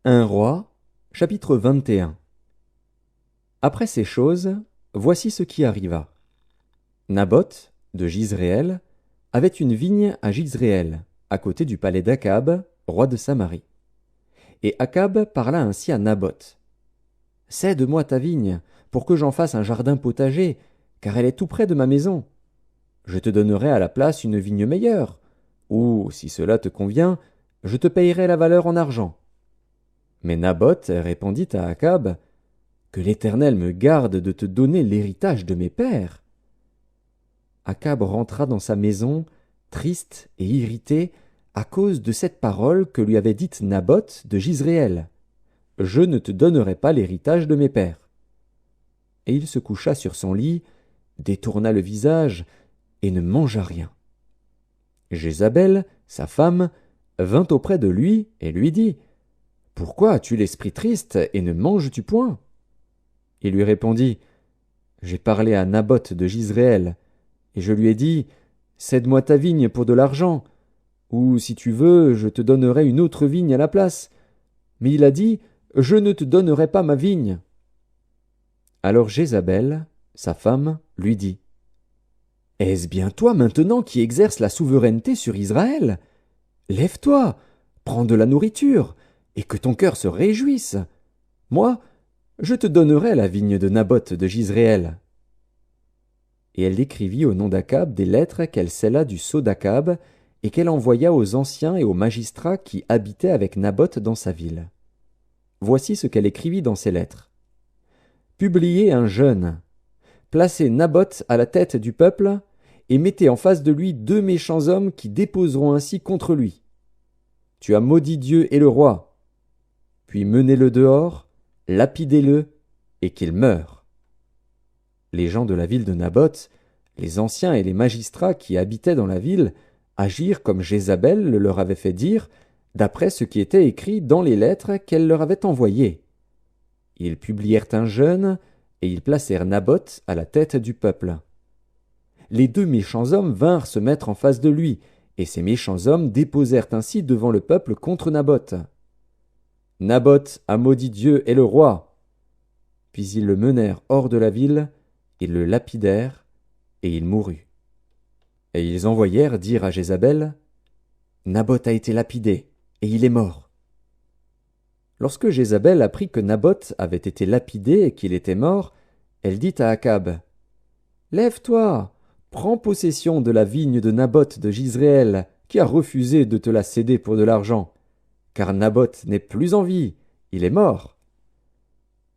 Un roi, chapitre 21. Après ces choses, voici ce qui arriva. Naboth, de Jizréel, avait une vigne à Jizréel, à côté du palais d'Akab, roi de Samarie. Et Akab parla ainsi à Naboth. « Cède-moi ta vigne, pour que j'en fasse un jardin potager, car elle est tout près de ma maison. Je te donnerai à la place une vigne meilleure, ou, si cela te convient, je te payerai la valeur en argent. » Mais Naboth répondit à Akab, « Que l'Éternel me garde de te donner l'héritage de mes pères. » Akab rentra dans sa maison, triste et irrité, à cause de cette parole que lui avait dite Naboth de Jizréel. « Je ne te donnerai pas l'héritage de mes pères. » Et il se coucha sur son lit, détourna le visage, et ne mangea rien. Jézabel, sa femme, vint auprès de lui et lui dit, « Pourquoi as-tu l'esprit triste et ne manges-tu point ?» Il lui répondit, « J'ai parlé à Naboth de Jizréel, et je lui ai dit, « Cède-moi ta vigne pour de l'argent, ou si tu veux, je te donnerai une autre vigne à la place. » Mais il a dit, « Je ne te donnerai pas ma vigne. » Alors Jézabel, sa femme, lui dit, « Est-ce bien toi maintenant qui exerces la souveraineté sur Israël? Lève-toi, prends de la nourriture, et que ton cœur se réjouisse. Moi, je te donnerai la vigne de Naboth de Jizréel. » Et elle écrivit au nom d'Akab des lettres qu'elle scella du sceau d'Akab, et qu'elle envoya aux anciens et aux magistrats qui habitaient avec Naboth dans sa ville. Voici ce qu'elle écrivit dans ces lettres. Publiez un jeûne. Placez Naboth à la tête du peuple, et mettez en face de lui 2 méchants hommes qui déposeront ainsi contre lui. Tu as maudit Dieu et le roi. Puis menez-le dehors, lapidez-le, et qu'il meure. Les gens de la ville de Naboth, les anciens et les magistrats qui habitaient dans la ville, agirent comme Jézabel le leur avait fait dire, d'après ce qui était écrit dans les lettres qu'elle leur avait envoyées. Ils publièrent un jeûne, et ils placèrent Naboth à la tête du peuple. Les 2 méchants hommes vinrent se mettre en face de lui, et ces méchants hommes déposèrent ainsi devant le peuple contre Naboth. Naboth a maudit Dieu et le roi. Puis ils le menèrent hors de la ville, ils le lapidèrent, et il mourut. Et ils envoyèrent dire à Jézabel, « Naboth a été lapidé, et il est mort. » Lorsque Jézabel apprit que Naboth avait été lapidé et qu'il était mort, elle dit à Akab, « Lève-toi, prends possession de la vigne de Naboth de Jizréel, qui a refusé de te la céder pour de l'argent, car Naboth n'est plus en vie, il est mort. »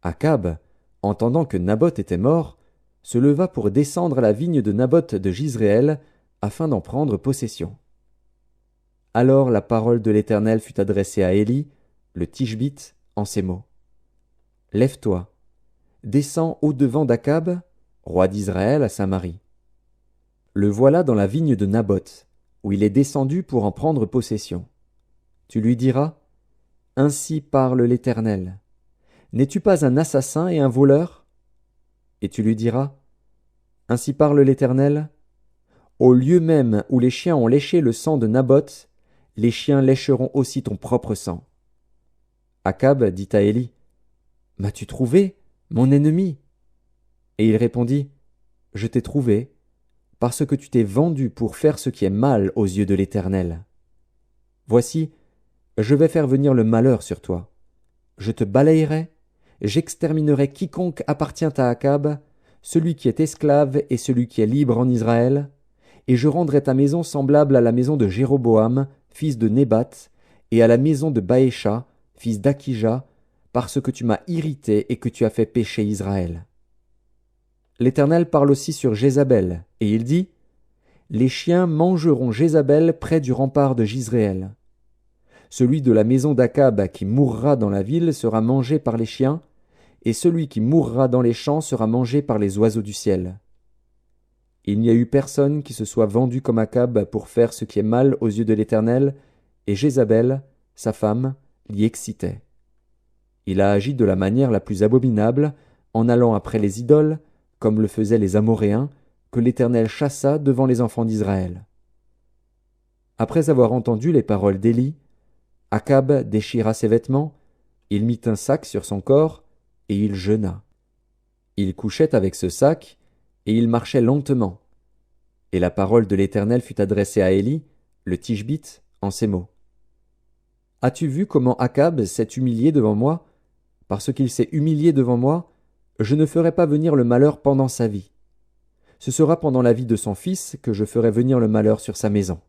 Akab, entendant que Naboth était mort, se leva pour descendre à la vigne de Naboth de Jizréel, afin d'en prendre possession. Alors la parole de l'Éternel fut adressée à Élie, le Tishbite, en ces mots. « Lève-toi, descends au-devant d'Akab, roi d'Israël à Samarie. Le voilà dans la vigne de Naboth, où il est descendu pour en prendre possession. Tu lui diras, « Ainsi parle l'Éternel. N'es-tu pas un assassin et un voleur ?» Et tu lui diras, « Ainsi parle l'Éternel. Au lieu même où les chiens ont léché le sang de Naboth, les chiens lécheront aussi ton propre sang. » Akab dit à Élie, « M'as-tu trouvé, mon ennemi ?» Et il répondit, « Je t'ai trouvé, parce que tu t'es vendu pour faire ce qui est mal aux yeux de l'Éternel. Voici, je vais faire venir le malheur sur toi. Je te balayerai, j'exterminerai quiconque appartient à Akab, celui qui est esclave et celui qui est libre en Israël, et je rendrai ta maison semblable à la maison de Jéroboam, fils de Nébat, et à la maison de Baécha, fils d'Akija, parce que tu m'as irrité et que tu as fait pécher Israël. » L'Éternel parle aussi sur Jézabel, et il dit, « Les chiens mangeront Jézabel près du rempart de Jizréel. Celui de la maison d'Akab qui mourra dans la ville sera mangé par les chiens, et celui qui mourra dans les champs sera mangé par les oiseaux du ciel. Il n'y a eu personne qui se soit vendu comme Akab pour faire ce qui est mal aux yeux de l'Éternel, et Jézabel, sa femme, l'y excitait. Il a agi de la manière la plus abominable, en allant après les idoles, comme le faisaient les Amoréens, que l'Éternel chassa devant les enfants d'Israël. » Après avoir entendu les paroles d'Élie, Akab déchira ses vêtements, Il mit un sac sur son corps, et il jeûna. Il couchait avec ce sac, et il marchait lentement. Et la parole de l'Éternel fut adressée à Élie, le Tishbite, en ces mots. As-tu vu comment Akab s'est humilié devant moi? Parce qu'il s'est humilié devant moi, je ne ferai pas venir le malheur pendant sa vie. Ce sera pendant la vie de son fils que je ferai venir le malheur sur sa maison.